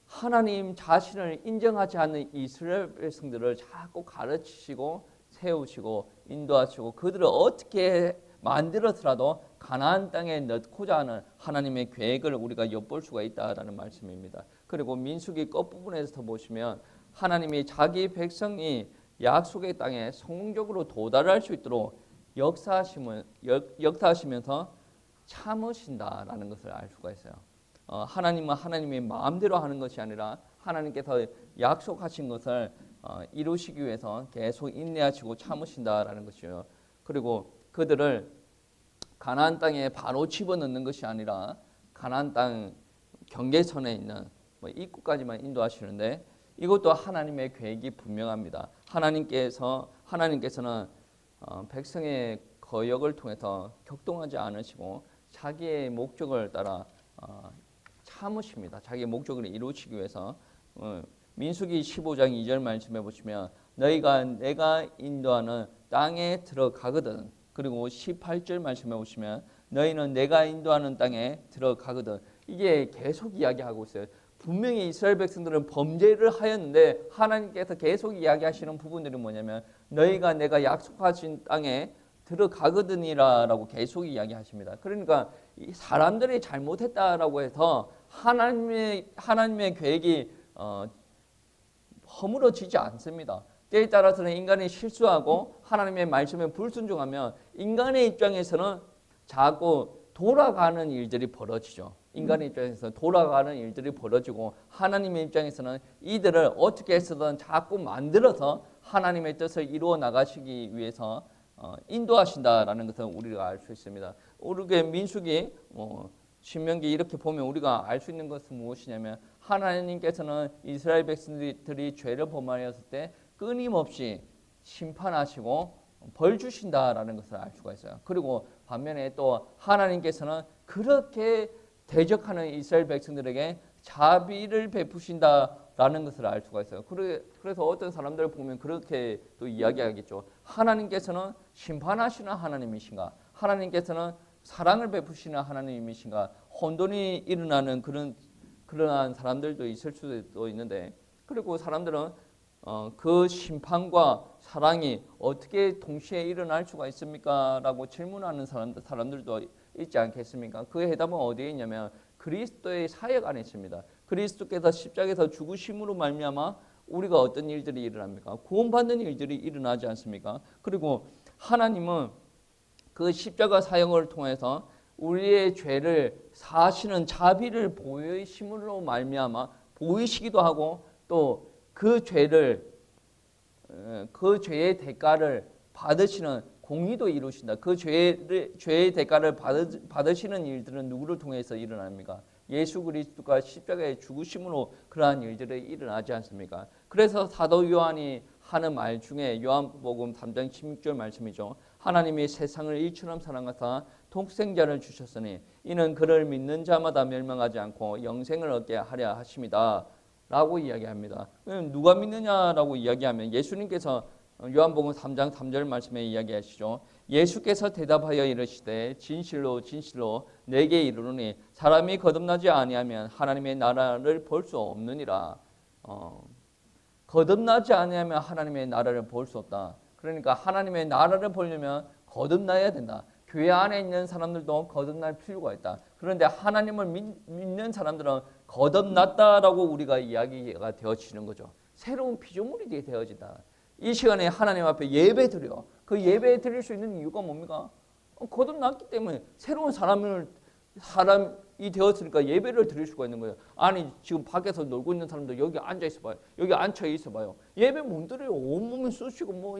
하나님 자신을 인정하지 않는 이스라엘 백성들을 자꾸 가르치시고 세우시고 인도하시고 그들을 어떻게 만들어서라도 가나안 땅에 넣고자 하는 하나님의 계획을 우리가 엿볼 수가 있다라는 말씀입니다. 그리고 민수기 끝부분에서 보시면 하나님이 자기 백성이 약속의 땅에 성공적으로 도달할 수 있도록 역사하시면서 참으신다라는 것을 알 수가 있어요. 하나님은 하나님의 마음대로 하는 것이 아니라 하나님께서 약속하신 것을 이루시기 위해서 계속 인내하시고 참으신다라는 것이요. 그리고 그들을 가나안 땅에 바로 집어넣는 것이 아니라 가나안 땅 경계선에 있는 입구까지만 인도하시는데 이것도 하나님의 계획이 분명합니다. 하나님께서는 백성의 거역을 통해서 격동하지 않으시고 자기의 목적을 따라 참으십니다. 자기의 목적을 이루시기 위해서 민수기 15장 2절 말씀해 보시면 너희가 내가 인도하는 땅에 들어가거든. 그리고 18절 말씀해 보시면 너희는 내가 인도하는 땅에 들어가거든. 이게 계속 이야기하고 있어요. 분명히 이스라엘 백성들은 범죄를 하였는데 하나님께서 계속 이야기하시는 부분들이 뭐냐면 너희가 내가 약속하신 땅에 들어가거든이라고 계속 이야기하십니다. 그러니까 사람들이 잘못했다라고 해서 하나님의 계획이 허물어지지 않습니다. 때에 따라서는 인간이 실수하고 하나님의 말씀에 불순종하면 인간의 입장에서는 자꾸 돌아가는 일들이 벌어지죠. 인간의 입장에서 돌아가는 일들이 벌어지고 하나님의 입장에서는 이들을 어떻게 해서든 자꾸 만들어서 하나님의 뜻을 이루어 나가시기 위해서 인도하신다라는 것을 우리가 알 수 있습니다. 우리가 민수기 신명기 이렇게 보면 우리가 알 수 있는 것은 무엇이냐면 하나님께서는 이스라엘 백성들이 죄를 범하였을 때 끊임없이 심판하시고 벌 주신다라는 것을 알 수가 있어요. 그리고 반면에 또 하나님께서는 그렇게 대적하는 이스라엘 백성들에게 자비를 베푸신다라는 것을 알 수가 있어요. 그래서 어떤 사람들을 보면 그렇게 또 이야기하겠죠. 하나님께서는 심판하시는 하나님이신가? 하나님께서는 사랑을 베푸시는 하나님이신가? 혼돈이 일어나는 그러한 사람들도 있을 수도 있는데, 그리고 사람들은 그 심판과 사랑이 어떻게 동시에 일어날 수가 있습니까? 라고 질문하는 사람들도 있지 않겠습니까? 그 해답은 어디에 있냐면 그리스도의 사역 안에 있습니다. 그리스도께서 십자가에서 죽으심으로 말미암아 우리가 어떤 일들이 일어납니까? 구원받는 일들이 일어나지 않습니까? 그리고 하나님은 그 십자가 사역을 통해서 우리의 죄를 사하시는 자비를 보이심으로 말미암아 보이시기도 하고 또 그 죄의 대가를 받으시는 공의도 이루신다. 그 죄의 대가를 받으시는 일들은 누구를 통해서 일어납니까? 예수 그리스도가 십자가에 죽으심으로 그러한 일들이 일어나지 않습니까? 그래서 사도 요한이 하는 말 중에 요한복음 3장 16절 말씀이죠. 하나님이 세상을 이처럼 사랑하사 독생자를 주셨으니 이는 그를 믿는 자마다 멸망하지 않고 영생을 얻게 하려 하심이다 라고 이야기합니다. 누가 믿느냐라고 이야기하면 예수님께서 요한복음 3장 3절 말씀에 이야기하시죠. 예수께서 대답하여 이르시되 진실로 진실로 내게 이르노니 사람이 거듭나지 아니하면 하나님의 나라를 볼 수 없느니라. 거듭나지 아니하면 하나님의 나라를 볼 수 없다. 그러니까 하나님의 나라를 보려면 거듭나야 된다. 교회 안에 있는 사람들도 거듭날 필요가 있다. 그런데 하나님을 믿는 사람들은 거듭났다라고 우리가 이야기가 되어지는 거죠. 새로운 피조물이 되어진다. 이 시간에 하나님 앞에 예배 드려. 그 예배 드릴 수 있는 이유가 뭡니까? 거듭났기 때문에 새로운 사람이 되었으니까 예배를 드릴 수가 있는 거예요. 아니 지금 밖에서 놀고 있는 사람들 여기 앉아 있어 봐요. 여기 앉아 있어 봐요. 예배 못 드려요. 온몸을 쑤시고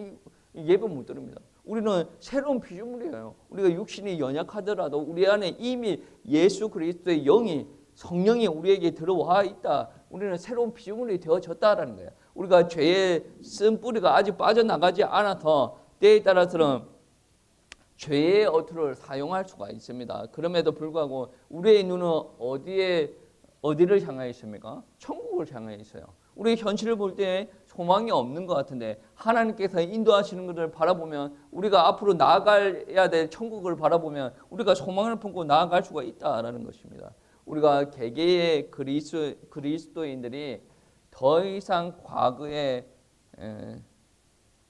예배 못 드립니다. 우리는 새로운 피조물이에요. 우리가 육신이 연약하더라도 우리 안에 이미 예수 그리스도의 영이 성령이 우리에게 들어와 있다. 우리는 새로운 피조물이 되어졌다라는 거예요. 우리가 죄의 쓴 뿌리가 아직 빠져나가지 않아서 때에 따라서는 죄의 어투를 사용할 수가 있습니다. 그럼에도 불구하고 우리의 눈은 어디를 향하여 있습니까? 천국을 향하여 있어요. 우리 현실을 볼 때 소망이 없는 것 같은데 하나님께서 인도하시는 것을 바라보면 우리가 앞으로 나아가야 될 천국을 바라보면 우리가 소망을 품고 나아갈 수가 있다라는 것입니다. 우리가 개개의 그리스도인들이 더 이상 과거의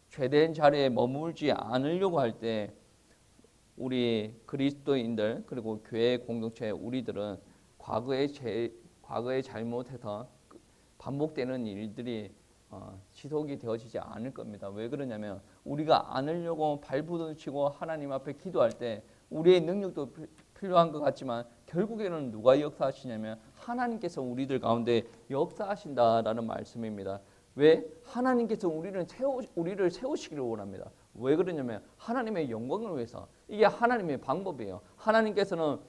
죄된 자리에 머물지 않으려고 할 때 우리 그리스도인들 그리고 교회 공동체 우리들은 과거에 잘못해서 반복되는 일들이 지속이 되어지지 않을 겁니다. 왜 그러냐면 우리가 안으려고 발부둥치고 하나님 앞에 기도할 때 우리의 능력도 필요한 것 같지만 결국에는 누가 역사하시냐면 하나님께서 우리들 가운데 역사하신다라는 말씀입니다. 왜? 하나님께서 우리를 세우시기를 원합니다. 왜 그러냐면 하나님의 영광을 위해서. 이게 하나님의 방법이에요. 하나님께서는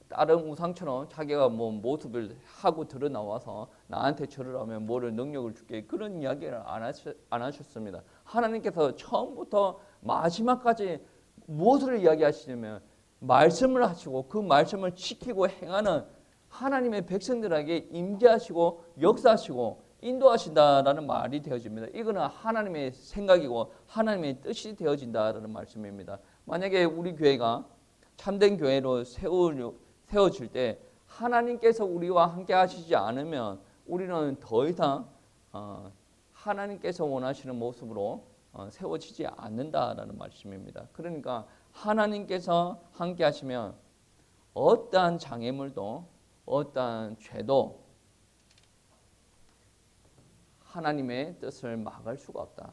다른 우상처럼 자기가 모습을 하고 드러나와서 나한테 절을 하면 뭐를 능력을 줄게 그런 이야기를 안 하셨습니다. 하나님께서 처음부터 마지막까지 무엇을 이야기하시냐면 말씀을 하시고 그 말씀을 지키고 행하는 하나님의 백성들에게 임재하시고 역사하시고 인도하신다라는 말이 되어집니다. 이거는 하나님의 생각이고 하나님의 뜻이 되어진다라는 말씀입니다. 만약에 우리 교회가 참된 교회로 세워질 때 하나님께서 우리와 함께 하시지 않으면 우리는 더 이상 하나님께서 원하시는 모습으로 세워지지 않는다라는 말씀입니다. 그러니까 하나님께서 함께 하시면 어떠한 장애물도 어떠한 죄도 하나님의 뜻을 막을 수가 없다.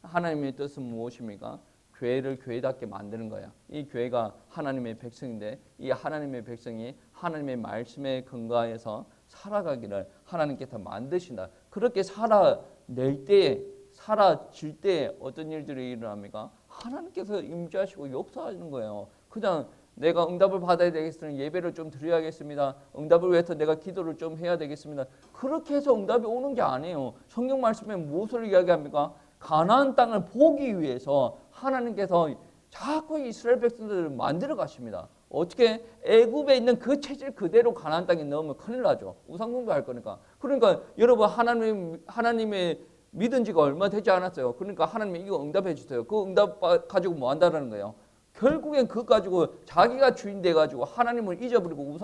하나님의 뜻은 무엇입니까? 교회를 교회답게 만드는 거야. 이 교회가 하나님의 백성인데 이 하나님의 백성이 하나님의 말씀에 근거해서 살아가기를 하나님께서 만드신다. 그렇게 살아낼 때에 사라질 때 어떤 일들이 일어납니까? 하나님께서 임재하시고 역사하시는 거예요. 그냥 내가 응답을 받아야 되겠으면 예배를 좀 드려야겠습니다. 응답을 위해서 내가 기도를 좀 해야 되겠습니다. 그렇게 해서 응답이 오는 게 아니에요. 성경 말씀에 무엇을 이야기합니까? 가나안 땅을 보기 위해서 하나님께서 자꾸 이스라엘 백성들을 만들어 가십니다. 어떻게? 애굽에 있는 그 체질 그대로 가나안 땅에 넣으면 큰일 나죠. 우상숭배할 거니까. 그러니까 여러분 하나님의 믿은 지가 얼마 되지 않았어요. 그러니까 하나님이 이거 응답해 주세요. 그 응답 가지고 뭐 한다는 거예요? 결국엔 그거 가지고 자기가 주인 돼가지고 하나님을 잊어버리고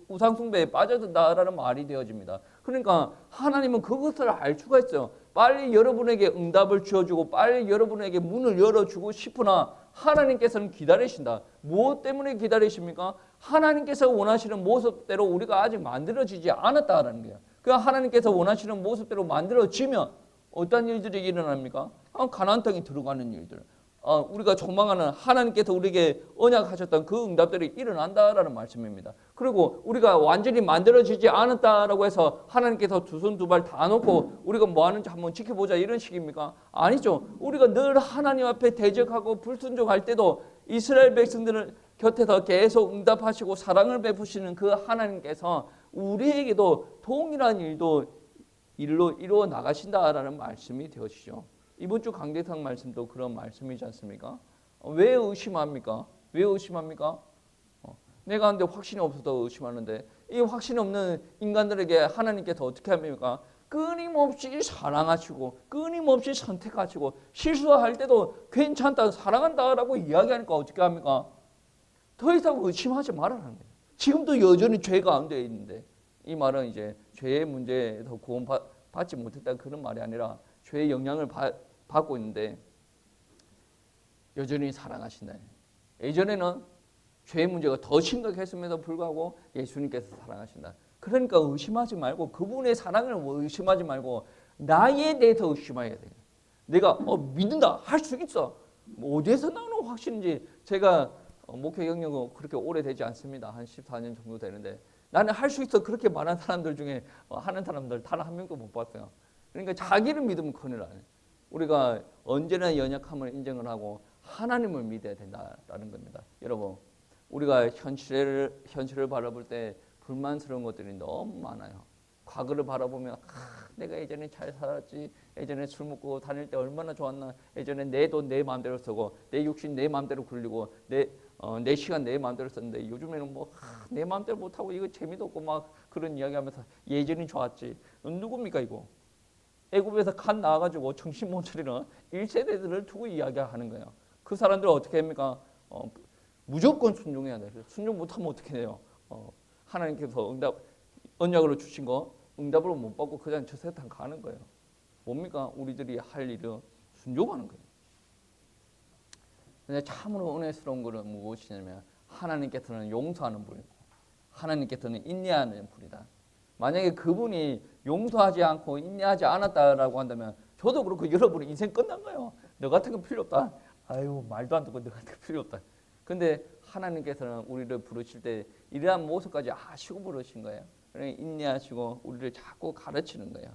우상숭배에 빠져든다라는 말이 되어집니다. 그러니까 하나님은 그것을 알 수가 있어요. 빨리 여러분에게 응답을 주어주고 빨리 여러분에게 문을 열어주고 싶으나 하나님께서는 기다리신다. 무엇 때문에 기다리십니까? 하나님께서 원하시는 모습대로 우리가 아직 만들어지지 않았다라는 거예요. 그러니까 하나님께서 원하시는 모습대로 만들어지면 어떤 일들이 일어납니까? 가나안 땅에 들어가는 일들. 우리가 조망하는 하나님께서 우리에게 언약하셨던 그 응답들이 일어난다라는 말씀입니다. 그리고 우리가 완전히 만들어지지 않았다라고 해서 하나님께서 두 손 두 발 다 놓고 우리가 뭐 하는지 한번 지켜보자 이런 식입니까? 아니죠. 우리가 늘 하나님 앞에 대적하고 불순종할 때도 이스라엘 백성들을 곁에서 계속 응답하시고 사랑을 베푸시는 그 하나님께서 우리에게도 동일한 일로 이루어 나가신다라는 말씀이 되어지죠. 이번 주 강대상 말씀도 그런 말씀이지 않습니까? 왜 의심합니까? 왜 의심합니까? 내가 근데 확신이 없어서 의심하는데 이 확신이 없는 인간들에게 하나님께서 어떻게 합니까? 끊임없이 사랑하시고 끊임없이 선택하시고 실수할 때도 괜찮다 사랑한다라고 이야기하니까 어떻게 합니까? 더 이상 의심하지 말라는 거예요. 지금도 여전히 죄 가운데 있는데 이 말은 이제 죄의 문제에서 구원받지 못했다 그런 말이 아니라 죄의 영향을 받고 있는데 여전히 사랑하신다. 예전에는 죄의 문제가 더 심각했음에도 불구하고 예수님께서 사랑하신다. 그러니까 의심하지 말고 그분의 사랑을 의심하지 말고 나에 대해서 의심해야 돼요. 내가 믿는다 할 수 있어. 뭐 어디에서 나오는 확신인지 제가 목회 경력은 그렇게 오래되지 않습니다. 한 14년 정도 되는데 나는 할 수 있어 그렇게 말한 사람들 중에 하는 사람들 단 한 명도 못 봤어요. 그러니까 자기를 믿으면 큰일 나요. 우리가 언제나 연약함을 인정을 하고 하나님을 믿어야 된다라는 겁니다. 여러분, 우리가 현실을 바라볼 때 불만스러운 것들이 너무 많아요. 과거를 바라보면 내가 예전에 잘 살았지. 예전에 술 먹고 다닐 때 얼마나 좋았나. 예전에 내 돈 내 마음대로 쓰고 내 육신 내 마음대로 굴리고 내 시간 내 마음대로 썼는데 요즘에는 내 마음대로 못하고 이거 재미도 없고 막 그런 이야기하면서 예전이 좋았지. 누굽니까 이거? 애굽에서 간 나와가지고 정신 못 차리는 1세대들을 두고 이야기하는 거예요. 그 사람들은 어떻게 합니까? 무조건 순종해야 돼요. 순종 못하면 어떻게 돼요? 하나님께서 언약으로 주신 거 응답으로 못 받고 그냥 저 세상 가는 거예요. 뭡니까? 우리들이 할 일은 순종하는 거예요. 근데 참으로 은혜스러운 것은 무엇이냐면 하나님께서는 용서하는 분이고 하나님께서는 인내하는 분이다. 만약에 그분이 용서하지 않고 인내하지 않았다라고 한다면 저도 그렇고 여러분의 인생 끝난 거예요. 너 같은 거 필요 없다. 아유 말도 안 듣고 너 같은 거 필요 없다. 근데 하나님께서는 우리를 부르실 때 이러한 모습까지 아시고 부르신 거예요. 그러니까 인내하시고 우리를 자꾸 가르치는 거예요.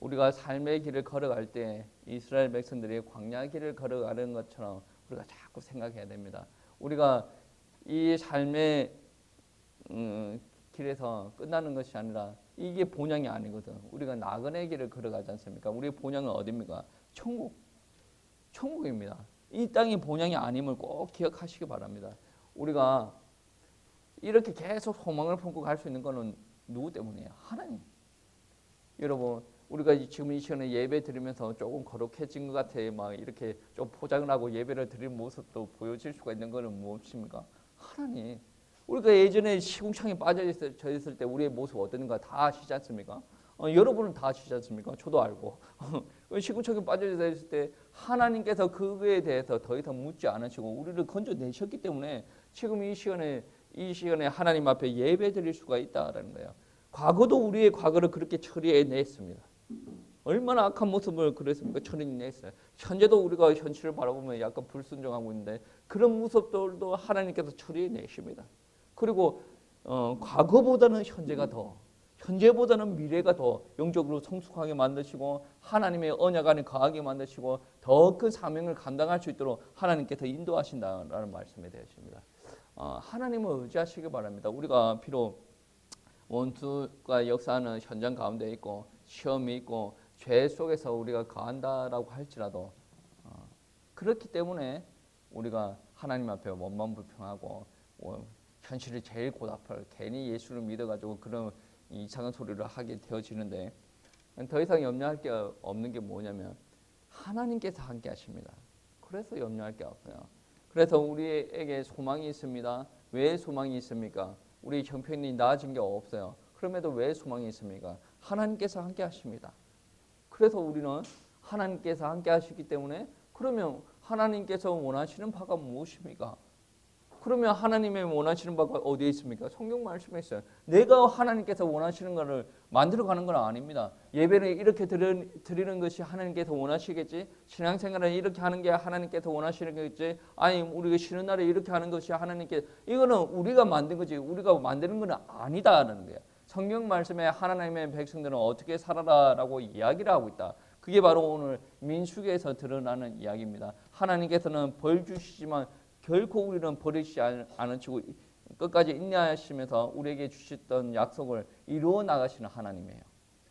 우리가 삶의 길을 걸어갈 때 이스라엘 백성들이 광야 길을 걸어가는 것처럼 우리가 자꾸 생각해야 됩니다. 우리가 이 삶의 길에서 끝나는 것이 아니라 이게 본향이 아니거든. 우리가 나그네 길을 걸어가지 않습니까? 우리의 본향은 어디입니까? 천국입니다. 이 땅이 본향이 아님을 꼭 기억하시기 바랍니다. 우리가 이렇게 계속 소망을 품고 갈 수 있는 것은 누구 때문이에요? 하나님. 여러분, 우리가 지금 이 시간에 예배 드리면서 조금 거룩해진 것 같아. 막 이렇게 좀 포장을 하고 예배를 드리는 모습도 보여질 수가 있는 것은 무엇입니까? 하나님. 우리가 예전에 시궁창에 빠져 있을 때 우리의 모습 어떤가 다 아시지 않습니까? 여러분은 다 아시지 않습니까? 저도 알고. 시궁창에 빠져 있을 때 하나님께서 그거에 대해서 더 이상 묻지 않으시고 우리를 건져내셨기 때문에 지금 이 시간에 하나님 앞에 예배 드릴 수가 있다라는 거예요. 과거도 우리의 과거를 그렇게 처리해냈습니다. 얼마나 악한 모습을 그랬습니까? 처리해냈어요. 현재도 우리가 현실을 바라보면 약간 불순종하고 있는데 그런 모습들도 하나님께서 처리해내십니다. 그리고 과거보다는 현재가 더 현재보다는 미래가 더 영적으로 성숙하게 만드시고 하나님의 언약 안에 거하게 만드시고 더 큰 사명을 감당할 수 있도록 하나님께서 인도하신다라는 말씀이 되었습니다. 하나님을 의지하시기 바랍니다. 우리가 비록 원수가 역사하는 현장 가운데 있고 시험이 있고 죄 속에서 우리가 거한다라고 할지라도 그렇기 때문에 우리가 하나님 앞에 원망불평하고 현실이 제일 고달퍼요. 괜히 예수를 믿어가지고 그런 이상한 소리를 하게 되어지는데 더 이상 염려할 게 없는 게 뭐냐면 하나님께서 함께 하십니다. 그래서 염려할 게 없어요. 그래서 우리에게 소망이 있습니다. 왜 소망이 있습니까? 우리 형편이 나아진 게 없어요. 그럼에도 왜 소망이 있습니까? 하나님께서 함께 하십니다. 그래서 우리는 하나님께서 함께 하시기 때문에 그러면 하나님께서 원하시는 바가 무엇입니까? 그러면 하나님의 원하시는 바가 어디에 있습니까? 성경 말씀에 있어요. 내가 하나님께서 원하시는 것을 만들어가는 건 아닙니다. 예배를 이렇게 드리는 것이 하나님께서 원하시겠지? 신앙생활을 이렇게 하는 게 하나님께서 원하시는 거겠지? 아니 우리가 쉬는 날에 이렇게 하는 것이 하나님께 이거는 우리가 만든 거지 우리가 만드는 건 아니다라는 거예요. 성경 말씀에 하나님의 백성들은 어떻게 살아라라고 이야기를 하고 있다. 그게 바로 오늘 민수기에서 드러나는 이야기입니다. 하나님께서는 벌 주시지만 결코 우리는 버리지 않으시고 끝까지 인내하시면서 우리에게 주셨던 약속을 이루어 나가시는 하나님이에요.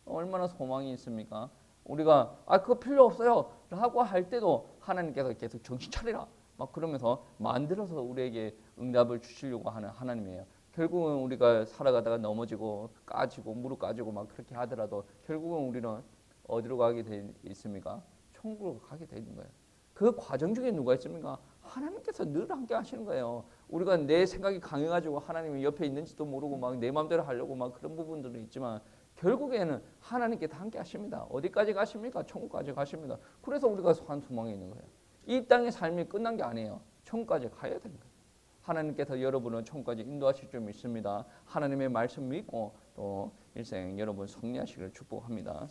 얼마나 소망이 있습니까? 우리가 그거 필요 없어요 라고 할 때도 하나님께서 계속 정신 차리라 막 그러면서 만들어서 우리에게 응답을 주시려고 하는 하나님이에요. 결국은 우리가 살아가다가 넘어지고 까지고 무릎 까지고 막 그렇게 하더라도 결국은 우리는 어디로 가게 돼 있습니까? 천국으로 가게 되는 거예요. 그 과정 중에 누가 있습니까? 하나님께서 늘 함께 하시는 거예요. 우리가 내 생각이 강해가지고 하나님이 옆에 있는지도 모르고 막 내 마음대로 하려고 막 그런 부분들은 있지만 결국에는 하나님께 다 함께 하십니다. 어디까지 가십니까? 천국까지 가십니다. 그래서 우리가 한 소망이 있는 거예요. 이 땅의 삶이 끝난 게 아니에요. 천국까지 가야 되는 거예요. 하나님께서 여러분을 천국까지 인도하실 줄 믿습니다. 하나님의 말씀 믿고 또 일생 여러분 승리하시기를 축복합니다.